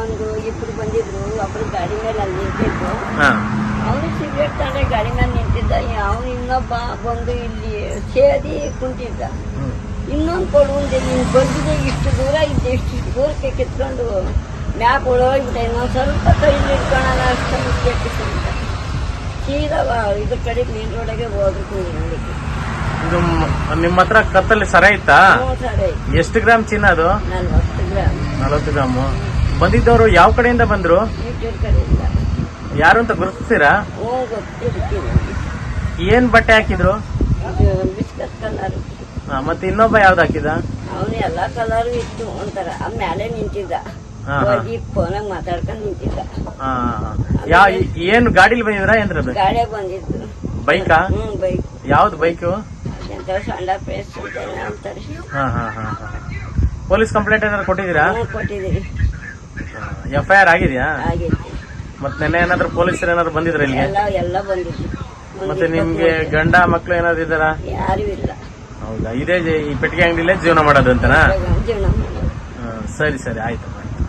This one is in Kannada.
ಒಂದು ಇಬ್ರು ಬಂದಿದ್ರು, ಒಬ್ರು ಗಾಡಿ ಮೇಲೆ ಅಲ್ಲಿ ನಿಂತಿದ್ರು. ಹಾ ಅವನು ಸಿಗರೇಟ್ ತಗೊಂಡೆ ಗಾಡಿ ಮೇಲೆ ನಿಂತಿದ್ದ. ಅವನು ಇನ್ನೊಬ್ಬ ಬಂದು ಇಲ್ಲಿ ಸೇದಿ ಕುಂತಿದ್ದ. ಇನ್ನೊಂದು ಕೊಡುವಂತೆ ನೀನು ಬಂದಿದೆ ಇಷ್ಟು ದೂರ ಇದ್ದೆ, ಇಷ್ಟು ದೂರಕ್ಕೆ ಕಿತ್ಕೊಂಡು ಮ್ಯಾಕ್ ಒಳಗೋಗ್ಬಿಟ್ಟೆ. ಇನ್ನೊಂದು ಸ್ವಲ್ಪ ಕೈಲಿ ಇಟ್ಕೊಳ್ಳೋಣ ಅಷ್ಟೊಂದು ಕೆಟ್ಟಿಸಿದ್ದ. ಸೀದಾ ಇದ್ರ ಕಡೆ ಮೇನ್ ರೋಡಾಗೆ ಹೋದ್ರು ಕುಂದಿಕ್ಕೆ. ಇದು ನಿಮ್ಮ ಹತ್ರ ಕತ್ತಲ್ಲಿ ಸರ ಇತ್ತಾ? ಸರಿ, ಎಷ್ಟು ಗ್ರಾಮ್ ಚಿನ್ನ ಅದು? 40 ಗ್ರಾಮ್. 40 ಗ್ರಾಮು. ಬಂದಿದ್ದವರು ಯಾವ ಕಡೆಯಿಂದ ಬಂದ್ರು? ಯೂಟ್ಯೂಬ್ ಕಡೆಯಿಂದ. ಯಾರು ಅಂತ ಗುರುತಿಸ್ತೀರಾ? ಗೊತ್ತಿರ್ತೀನಿ. ಏನ್ ಬಟ್ಟೆ ಹಾಕಿದ್ರು? Biscuit colour. ಮತ್ತೆ ಇನ್ನೊಬ್ಬ ಯಾವ್ದು ಹಾಕಿದ? ಅವನು ಎಲ್ಲಾ ಕಲರ್ ಇತ್ತು ಒಂಥರ. ಮೇಲೆ ನಿಂತಿದ್ದ, ಹೋಗಿ ಫೋನಾಗ ಮಾತಾಡ್ಕೊಂಡು ನಿಂತಿದ್ದ. ಏನ್ ಗಾಡಿಲಿ ಬಂದಿದ್ರ? ಏನ್ರದು? ಗಾಡಿಯಾಗ ಬಂದಿದ್ದು. ಬೈಕಾ? ಬೈಕ್. ಯಾವ್ದು ಬೈಕು? ಸಣ್ಣ ಪ್ಲೇಸ್ ಅಂತಾರೆ. ಪೊಲೀಸ್ ಕಂಪ್ಲೇಂಟ್ ಏನಾದ್ರು ಕೊಟ್ಟಿದ್ದೀರಾ? ಕೊಟ್ಟಿದ್ದೀರಿ. FIR ಆಗಿದ್ಯಾ? ಆಗೈತಿ. ಮತ್ತೆ ನೆನ್ನೆ ಏನಾದ್ರು ಪೊಲೀಸರು ಏನಾದ್ರು ಬಂದಿದ್ರ ಇಲ್ಲಿ? ಎಲ್ಲ ಬಂದಿದ್ದು. ಮತ್ತೆ ನಿಮ್ಗೆ ಗಂಡ ಮಕ್ಳು ಏನಾದ್ರು ಇದ್ದಾರಾ? ಯಾರು ಇಲ್ಲ. ಹೌದಾ? ಇದೇ ಈ ಪೆಟ್ಟಿಗೆ ಅಂಗಡಿಲೇ ಜೀವನ ಮಾಡೋದು ಅಂತನಾ? ಜೀವನ ಮಾಡೋದು. ಸರಿ ಸರಿ, ಆಯ್ತು.